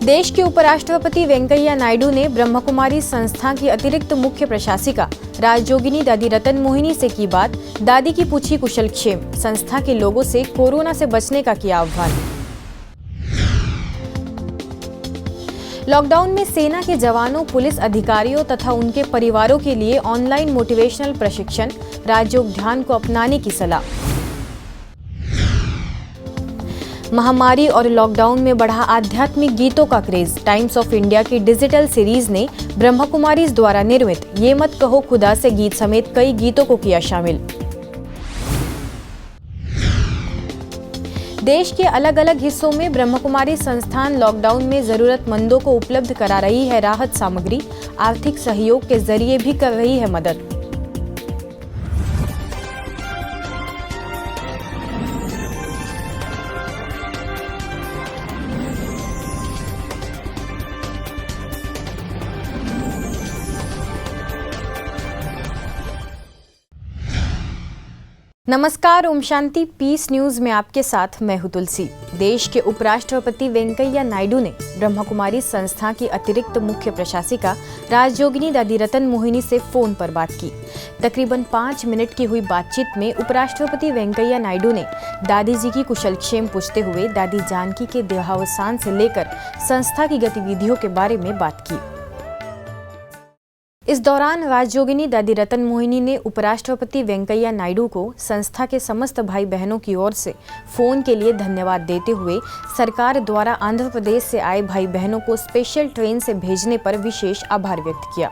देश के उपराष्ट्रपति वेंकैया नायडू ने ब्रह्मकुमारी संस्था की अतिरिक्त मुख्य प्रशासिका राजयोगिनी दादी रतन मोहिनी से की बात, दादी की पूछी कुशलक्षेम, संस्था के लोगों से कोरोना से बचने का किया आह्वान। लॉकडाउन में सेना के जवानों, पुलिस अधिकारियों तथा उनके परिवारों के लिए ऑनलाइन मोटिवेशनल प्रशिक्षण, राजयोग ध्यान को अपनाने की सलाह। महामारी और लॉकडाउन में बढ़ा आध्यात्मिक गीतों का क्रेज, टाइम्स ऑफ इंडिया की डिजिटल सीरीज ने ब्रह्मकुमारीज द्वारा निर्मित ये मत कहो खुदा से गीत समेत कई गीतों को किया शामिल। देश के अलग अलग हिस्सों में ब्रह्मकुमारी संस्थान लॉकडाउन में जरूरतमंदों को उपलब्ध करा रही है राहत सामग्री, आर्थिक सहयोग के जरिए भी कर रही है मदद। नमस्कार, ओम शांति पीस न्यूज में आपके साथ मैं हूं तुलसी। देश के उपराष्ट्रपति वेंकैया नायडू ने ब्रह्मकुमारी संस्था की अतिरिक्त मुख्य प्रशासिका राजयोगिनी दादी रतन मोहिनी से फोन पर बात की। तकरीबन 5 मिनट की हुई बातचीत में उपराष्ट्रपति वेंकैया नायडू ने दादी जी की कुशलक्षेम पूछते हुए दादी जानकी के देहावसान से लेकर संस्था की गतिविधियों के बारे में बात की। इस दौरान राजयोगिनी दादी रतन मोहिनी ने उपराष्ट्रपति वेंकैया नायडू को संस्था के समस्त भाई बहनों की ओर से फोन के लिए धन्यवाद देते हुए सरकार द्वारा आंध्र प्रदेश से आए भाई बहनों को स्पेशल ट्रेन से भेजने पर विशेष आभार व्यक्त किया।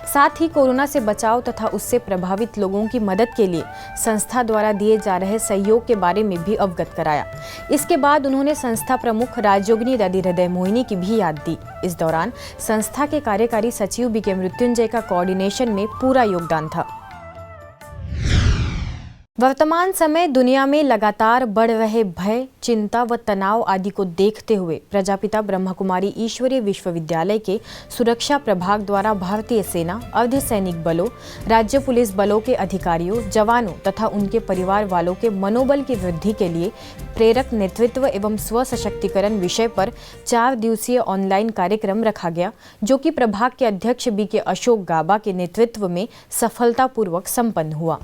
साथ ही कोरोना से बचाव तथा उससे प्रभावित लोगों की मदद के लिए संस्था द्वारा दिए जा रहे सहयोग के बारे में भी अवगत कराया। इसके बाद उन्होंने संस्था प्रमुख राजयोगिनी दादी हृदय मोहिनी की भी याद दी। इस दौरान संस्था के कार्यकारी सचिव बीके मृत्युंजय का कोऑर्डिनेशन में पूरा योगदान था। वर्तमान समय दुनिया में लगातार बढ़ रहे भय, चिंता व तनाव आदि को देखते हुए प्रजापिता ब्रह्मकुमारी ईश्वरीय विश्वविद्यालय के सुरक्षा प्रभाग द्वारा भारतीय सेना, अर्धसैनिक बलों, राज्य पुलिस बलों के अधिकारियों, जवानों तथा उनके परिवार वालों के मनोबल की वृद्धि के लिए प्रेरक नेतृत्व एवं स्व सशक्तिकरण विषय पर 4 दिवसीय ऑनलाइन कार्यक्रम रखा गया, जो कि प्रभाग के अध्यक्ष बीके अशोक गाबा के नेतृत्व में सफलतापूर्वक संपन्न हुआ।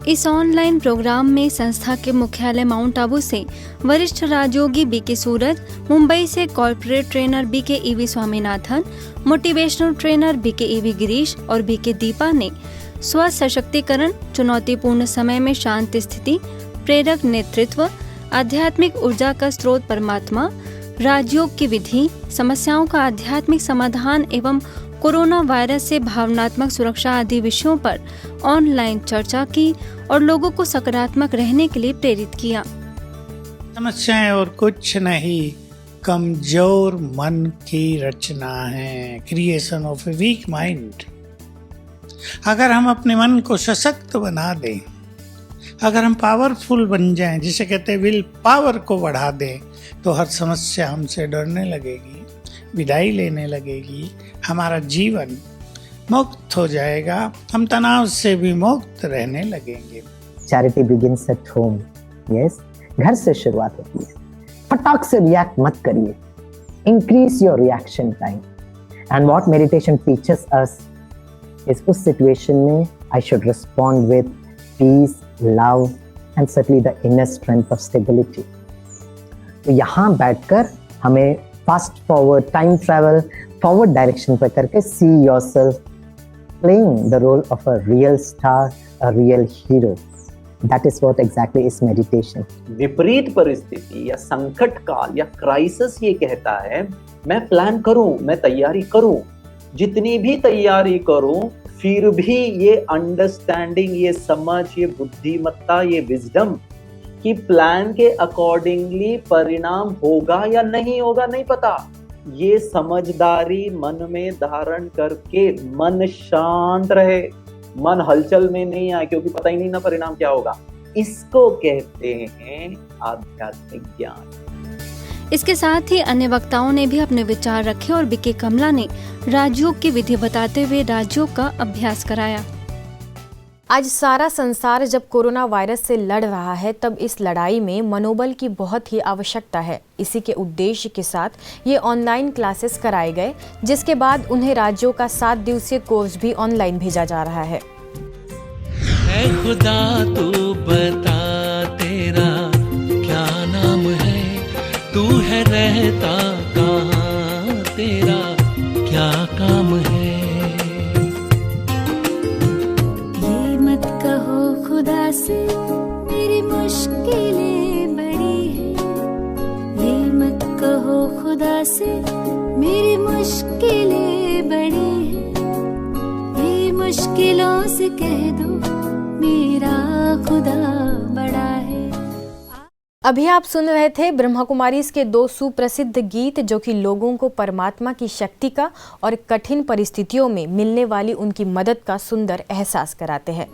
इस ऑनलाइन प्रोग्राम में संस्था के मुख्यालय माउंट आबू से वरिष्ठ राजयोगी बीके सूरज, मुंबई से corporate trainer BK EV Swaminathan, motivational trainer BK EV Girish और बीके दीपा ने स्व सशक्तिकरण, चुनौतीपूर्ण समय में शांत स्थिति, प्रेरक नेतृत्व, आध्यात्मिक ऊर्जा का स्रोत परमात्मा, राजयोग की विधि, समस्याओं का आध्यात्मिक समाधान एवं कोरोना वायरस से भावनात्मक सुरक्षा आदि विषयों पर ऑनलाइन चर्चा की और लोगों को सकारात्मक रहने के लिए प्रेरित किया। समस्याएं और कुछ नहीं, कमजोर मन की रचना है, creation of a weak mind. अगर हम अपने मन को सशक्त बना दें, अगर हम पावरफुल बन जाएं, जिसे कहते हैं विल पावर को बढ़ा दें, तो हर समस्या हमसे डरने लगेगी, विदाई लेने लगेगी, हमारा जीवन मुक्त हो जाएगा, हम तनाव से भी मुक्त रहने लगेंगे। Charity begins at home. Yes, घर से शुरुआत होती है। फटाक से रिएक्ट मत करिए, increase your reaction time. And what meditation teaches us is उस सिचुएशन में I should respond with peace, love and certainly the inner strength of stability. तो यहाँ बैठकर हमें fast forward, time travel forward direction पर करके see yourself playing the role of a real star, a real hero. That is what exactly is meditation. विपरीत परिस्थिति या संकट काल या क्राइसिस ये कहता है मैं प्लान करूं, मैं तैयारी करूं, जितनी भी तैयारी करूं, फिर भी ये अंडरस्टैंडिंग, ये समझ, ये बुद्धिमत्ता, ये विजडम कि प्लान के अकॉर्डिंगली परिणाम होगा या नहीं होगा नहीं पता, ये समझदारी मन में धारण करके मन शांत रहे, मन हलचल में नहीं आए, क्योंकि पता ही नहीं ना परिणाम क्या होगा, इसको कहते हैं आध्यात्मिक ज्ञान। इसके साथ ही अन्य वक्ताओं ने भी अपने विचार रखे और बीके कमला ने राजयोग की विधि बताते हुए राजयोग का अभ्यास कराया। आज सारा संसार जब कोरोना वायरस से लड़ रहा है, तब इस लड़ाई में मनोबल की बहुत ही आवश्यकता है। इसी के उद्देश्य के साथ ये ऑनलाइन क्लासेस कराए गए, जिसके बाद उन्हें राज्यों का 7 दिवसीय कोर्स भी ऑनलाइन भेजा जा रहा है। खुदा तू बता तेरा क्या नाम है, तू है रहता कहाँ, तेरा क्या काम है। ये मत कहो खुदा से मेरी मुश्किलें बड़ी हैं, ये मत कहो खुदा से मेरी मुश्किलें बड़ी हैं, ये मुश्किलों से कह दो मेरा खुदा बड़ा है। अभी आप सुन रहे थे ब्रह्मा कुमारीज़ के 2 सुप्रसिद्ध गीत, जो कि लोगों को परमात्मा की शक्ति का और कठिन परिस्थितियों में मिलने वाली उनकी मदद का सुंदर एहसास कराते हैं।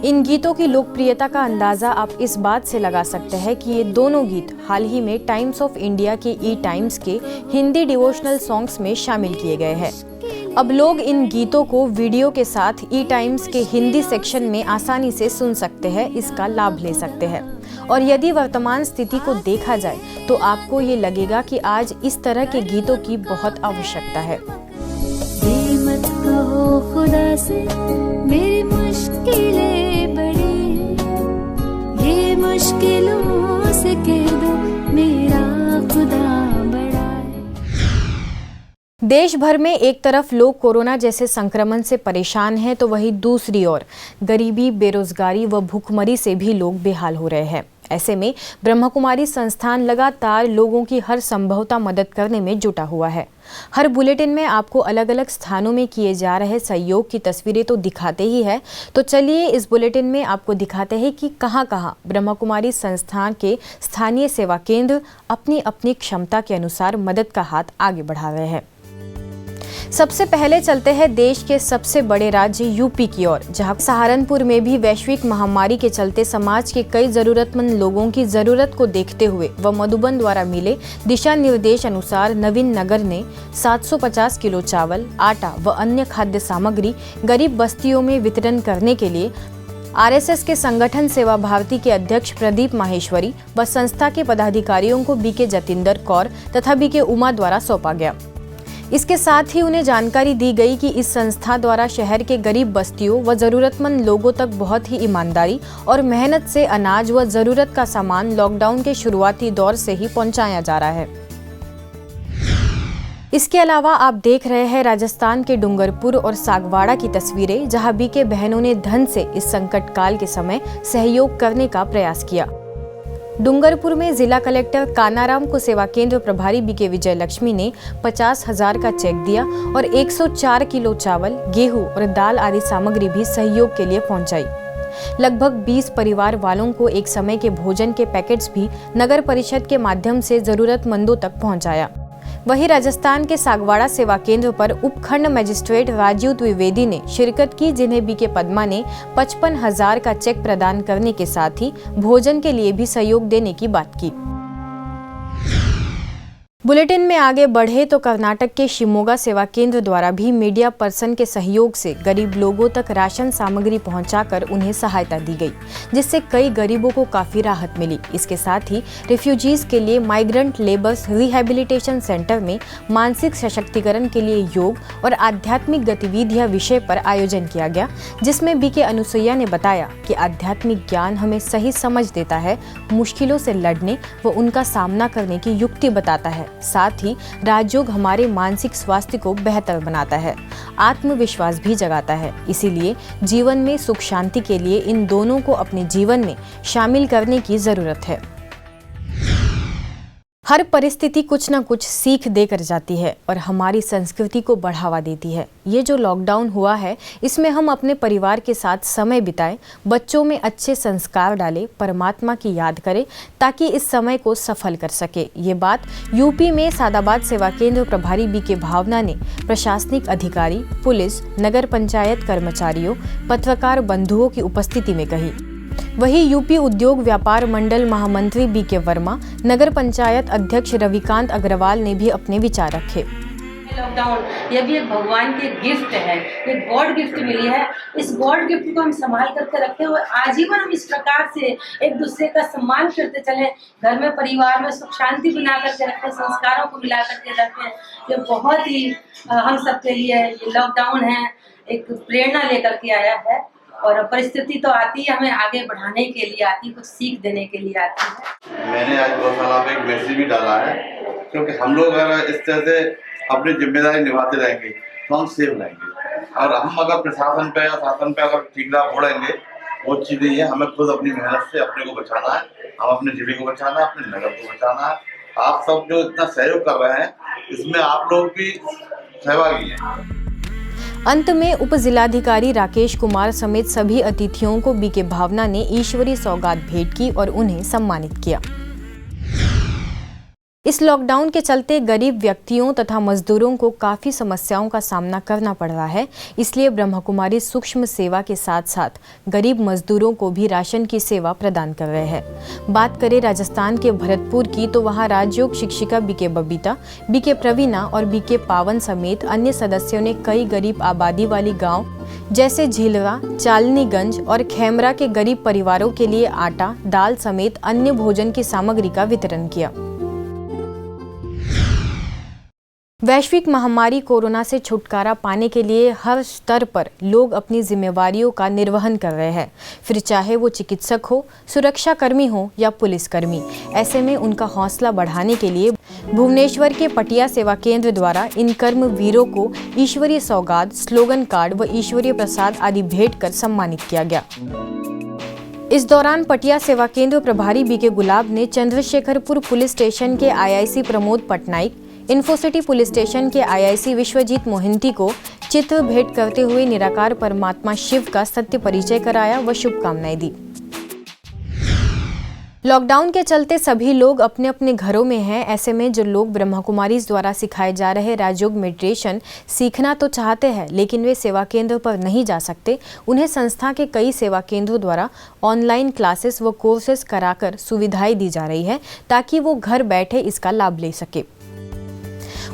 इन गीतों की लोकप्रियता का अंदाज़ा आप इस बात से लगा सकते हैं कि ये दोनों गीत हाल ही में टाइम्स ऑफ इंडिया के ई-टाइम्स के हिंदी डिवोशनल सॉन्ग्स में शामिल किए गए हैं। अब लोग इन गीतों को वीडियो के साथ ई-टाइम्स के हिंदी सेक्शन में आसानी से सुन सकते हैं, इसका लाभ ले सकते हैं। और यदि वर्तमान स्थिति को देखा जाए तो आपको ये लगेगा कि आज इस तरह के गीतों की बहुत आवश्यकता है। ये मत कहो खुदा से मेरी मुश्किलें बड़ी हैं, ये मुश्किलों से कह दो मेरा खुदा बड़ा है। देश भर में एक तरफ लोग कोरोना जैसे संक्रमण से परेशान हैं, तो वहीं दूसरी ओर गरीबी, बेरोजगारी व भूखमरी से भी लोग बेहाल हो रहे हैं। ऐसे में ब्रह्मा कुमारी संस्थान लगातार लोगों की हर संभवता मदद करने में जुटा हुआ है। हर बुलेटिन में आपको अलग अलग स्थानों में किए जा रहे सहयोग की तस्वीरें तो दिखाते ही है, तो चलिए इस बुलेटिन में आपको दिखाते हैं कि कहां-कहां ब्रह्मा कुमारी संस्थान के स्थानीय सेवा केंद्र अपनी अपनी क्षमता के अनुसार मदद का हाथ आगे बढ़ा रहे हैं। सबसे पहले चलते हैं देश के सबसे बड़े राज्य यूपी की ओर, जहां सहारनपुर में भी वैश्विक महामारी के चलते समाज के कई जरूरतमंद लोगों की जरूरत को देखते हुए व मधुबन द्वारा मिले दिशा निर्देश अनुसार नवीन नगर ने 750 किलो चावल, आटा व अन्य खाद्य सामग्री गरीब बस्तियों में वितरण करने के लिए आरएसएस के संगठन सेवा भारती के अध्यक्ष प्रदीप माहेश्वरी व संस्था के पदाधिकारियों को बीके जतिंदर कौर तथा बीके उमा द्वारा सौंपा गया। इसके साथ ही उन्हें जानकारी दी गई कि इस संस्था द्वारा शहर के गरीब बस्तियों व जरूरतमंद लोगों तक बहुत ही ईमानदारी और मेहनत से अनाज व जरूरत का सामान लॉकडाउन के शुरुआती दौर से ही पहुंचाया जा रहा है। इसके अलावा आप देख रहे हैं राजस्थान के डूंगरपुर और सागवाड़ा की तस्वीरें, जहां बीके बहनों ने धन से इस संकट काल के समय सहयोग करने का प्रयास किया। डूंगरपुर में जिला कलेक्टर कानाराम को सेवा केंद्र प्रभारी बीके विजय लक्ष्मी ने 50,000 का चेक दिया और 104 किलो चावल, गेहूं और दाल आदि सामग्री भी सहयोग के लिए पहुंचाई। लगभग 20 परिवार वालों को एक समय के भोजन के पैकेट्स भी नगर परिषद के माध्यम से जरूरतमंदों तक पहुंचाया। वहीं राजस्थान के सागवाड़ा सेवा केंद्र पर उपखंड मजिस्ट्रेट राजीव द्विवेदी ने शिरकत की, जिन्हें बीके पद्मा ने 55,000 का चेक प्रदान करने के साथ ही भोजन के लिए भी सहयोग देने की बात की। बुलेटिन में आगे बढ़े तो कर्नाटक के शिमोगा सेवा केंद्र द्वारा भी मीडिया पर्सन के सहयोग से गरीब लोगों तक राशन सामग्री पहुंचाकर उन्हें सहायता दी गई, जिससे कई गरीबों को काफी राहत मिली। इसके साथ ही रिफ्यूजीज के लिए माइग्रेंट लेबर्स रिहैबिलिटेशन सेंटर में मानसिक सशक्तिकरण के लिए योग और आध्यात्मिक गतिविधियां विषय पर आयोजन किया गया, जिसमें बीके अनुसुईया ने बताया कि आध्यात्मिक ज्ञान हमें सही समझ देता है, मुश्किलों से लड़ने व उनका सामना करने की युक्ति बताता है। साथ ही राजयोग हमारे मानसिक स्वास्थ्य को बेहतर बनाता है, आत्मविश्वास भी जगाता है। इसीलिए जीवन में सुख शांति के लिए इन दोनों को अपने जीवन में शामिल करने की जरूरत है। हर परिस्थिति कुछ न कुछ सीख देकर जाती है और हमारी संस्कृति को बढ़ावा देती है। ये जो लॉकडाउन हुआ है, इसमें हम अपने परिवार के साथ समय बिताएं, बच्चों में अच्छे संस्कार डालें, परमात्मा की याद करें, ताकि इस समय को सफल कर सके। ये बात यूपी में सादाबाद सेवा केंद्र प्रभारी बीके भावना ने प्रशासनिक अधिकारी, पुलिस, नगर पंचायत कर्मचारियों, पत्रकार बंधुओं की उपस्थिति में कही। वहीं यूपी उद्योग व्यापार मंडल महामंत्री बीके वर्मा, नगर पंचायत अध्यक्ष रविकांत अग्रवाल ने भी अपने विचार रखे। लॉकडाउन ये भी एक भगवान की गिफ्ट है, एक गॉड गिफ्ट मिली है। इस गॉड गिफ्ट को हम संभाल करके रखें और आजीवन हम इस प्रकार से एक दूसरे का सम्मान करते चलें, घर में परिवार में सुख शांति बना करके रखें, संस्कारों को मिला करके रखें। ये बहुत ही हम सबके लिए लॉकडाउन है एक प्रेरणा लेकर के आया है और परिस्थिति तो आती है हमें आगे बढ़ाने के लिए आती है, कुछ सीख देने के लिए आती है। मैंने आज गौशाला में एक मैसेज भी डाला है, क्योंकि हम लोग अगर इस तरह से अपनी जिम्मेदारी निभाते रहेंगे तो हम सेफ रहेंगे, और हम अगर प्रशासन पे या शासन पे अगर ठीकरा फोड़ेंगे वो चीज़ नहीं है। हमें खुद अपनी मेहनत से अपने को बचाना है, हम अपने जिले को बचाना है, अपने नगर को बचाना है। आप सब जो इतना सहयोग कर रहे हैं इसमें आप लोग भी सहभागी हैं। अंत में उप जिलाधिकारी राकेश कुमार समेत सभी अतिथियों को बीके भावना ने ईश्वरीय सौगात भेंट की और उन्हें सम्मानित किया। इस लॉकडाउन के चलते गरीब व्यक्तियों तथा मजदूरों को काफ़ी समस्याओं का सामना करना पड़ रहा है, इसलिए ब्रह्मकुमारी सूक्ष्म सेवा के साथ साथ गरीब मजदूरों को भी राशन की सेवा प्रदान कर रहे हैं। बात करें राजस्थान के भरतपुर की तो वहां राजयोग शिक्षिका बीके बबीता, बीके प्रवीणा और बीके पावन समेत अन्य सदस्यों ने कई गरीब आबादी वाली गाँव जैसे झीलवा, चालनीगंज और खेमरा के गरीब परिवारों के लिए आटा, दाल समेत अन्य भोजन की सामग्री का वितरण किया। वैश्विक महामारी कोरोना से छुटकारा पाने के लिए हर स्तर पर लोग अपनी जिम्मेवारियों का निर्वहन कर रहे हैं, फिर चाहे वो चिकित्सक हो, सुरक्षाकर्मी हो या पुलिसकर्मी। ऐसे में उनका हौसला बढ़ाने के लिए भुवनेश्वर के पटिया सेवा केंद्र द्वारा इन कर्मवीरों को ईश्वरीय सौगात, स्लोगन कार्ड व ईश्वरीय प्रसाद आदि भेंट कर सम्मानित किया गया। इस दौरान पटिया सेवा केंद्र प्रभारी बीके गुलाब ने चंद्रशेखरपुर पुलिस स्टेशन के IIC Pramod Patnaik, Infocity police station के आईआईसी विश्वजीत मोहिंती को चित्र भेंट करते हुए निराकार परमात्मा शिव का सत्य परिचय कराया व शुभकामनाएं दी। लॉकडाउन के चलते सभी लोग अपने अपने घरों में हैं। ऐसे में जो लोग ब्रह्मकुमारी द्वारा सिखाए जा रहे राजयोग मेडिटेशन सीखना तो चाहते हैं, लेकिन वे सेवा केंद्र पर नहीं जा सकते, उन्हें संस्था के कई सेवा केंद्रों द्वारा ऑनलाइन क्लासेस व कोर्सेज कराकर सुविधाएं दी जा रही है ताकि वो घर बैठे इसका लाभ ले सके।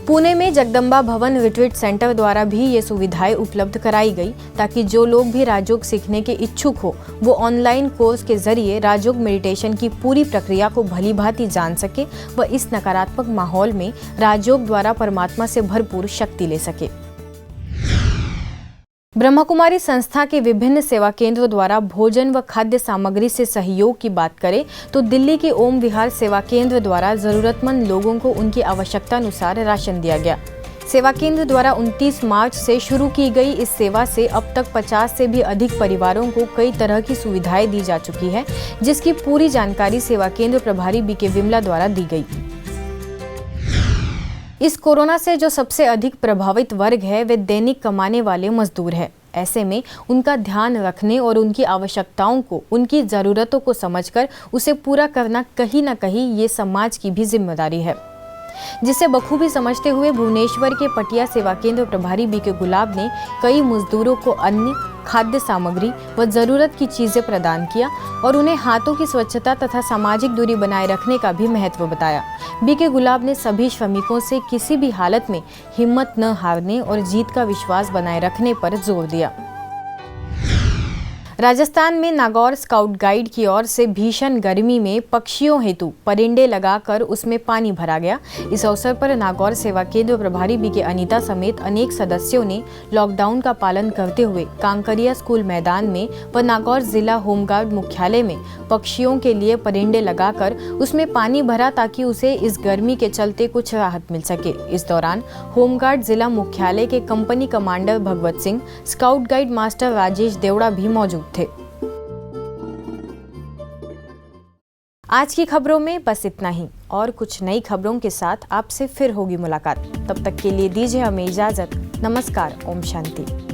पुणे में जगदम्बा भवन रिट्रीट सेंटर द्वारा भी ये सुविधाएं उपलब्ध कराई गई ताकि जो लोग भी राजयोग सीखने के इच्छुक हो वो ऑनलाइन कोर्स के जरिए राजयोग मेडिटेशन की पूरी प्रक्रिया को भलीभांति जान सके व इस नकारात्मक माहौल में राजयोग द्वारा परमात्मा से भरपूर शक्ति ले सके। ब्रह्मकुमारी संस्था के विभिन्न सेवा केंद्रों द्वारा भोजन व खाद्य सामग्री से सहयोग की बात करें तो दिल्ली के ओम विहार सेवा केंद्र द्वारा जरूरतमंद लोगों को उनकी आवश्यकता अनुसार राशन दिया गया। सेवा केंद्र द्वारा 29 मार्च से शुरू की गई इस सेवा से अब तक 50 से भी अधिक परिवारों को कई तरह की सुविधाएं दी जा चुकी है, जिसकी पूरी जानकारी सेवा केंद्र प्रभारी बीके विमला द्वारा दी गई। इस कोरोना से जो सबसे अधिक प्रभावित वर्ग है वे दैनिक कमाने वाले मजदूर हैं। ऐसे में उनका ध्यान रखने और उनकी आवश्यकताओं को, उनकी ज़रूरतों को समझकर उसे पूरा करना कहीं न कहीं ये समाज की भी जिम्मेदारी है, जिसे बखूबी समझते हुए भुवनेश्वर के पटिया सेवा केंद्र प्रभारी बीके गुलाब ने कई मजदूरों को अन्न, खाद्य सामग्री व जरूरत की चीजें प्रदान किया और उन्हें हाथों की स्वच्छता तथा सामाजिक दूरी बनाए रखने का भी महत्व बताया। बीके गुलाब ने सभी श्रमिकों से किसी भी हालत में हिम्मत न हारने और जीत का विश्वास बनाए रखने पर जोर दिया। राजस्थान में नागौर स्काउट गाइड की ओर से भीषण गर्मी में पक्षियों हेतु परिंदे लगाकर उसमें पानी भरा गया। इस अवसर पर नागौर सेवा केंद्र प्रभारी बीके अनीता समेत अनेक सदस्यों ने लॉकडाउन का पालन करते हुए कांकरिया स्कूल मैदान में व नागौर जिला होमगार्ड मुख्यालय में पक्षियों के लिए परिंदे लगाकर उसमें पानी भरा ताकि उसे इस गर्मी के चलते कुछ राहत मिल सके। इस दौरान होमगार्ड जिला मुख्यालय के company commander Bhagwat Singh, scout guide master Rajesh Devda भी मौजूद थे। आज की खबरों में बस इतना ही, और कुछ नई खबरों के साथ आपसे फिर होगी मुलाकात। तब तक के लिए दीजिए हमें इजाजत। नमस्कार। ओम शांति।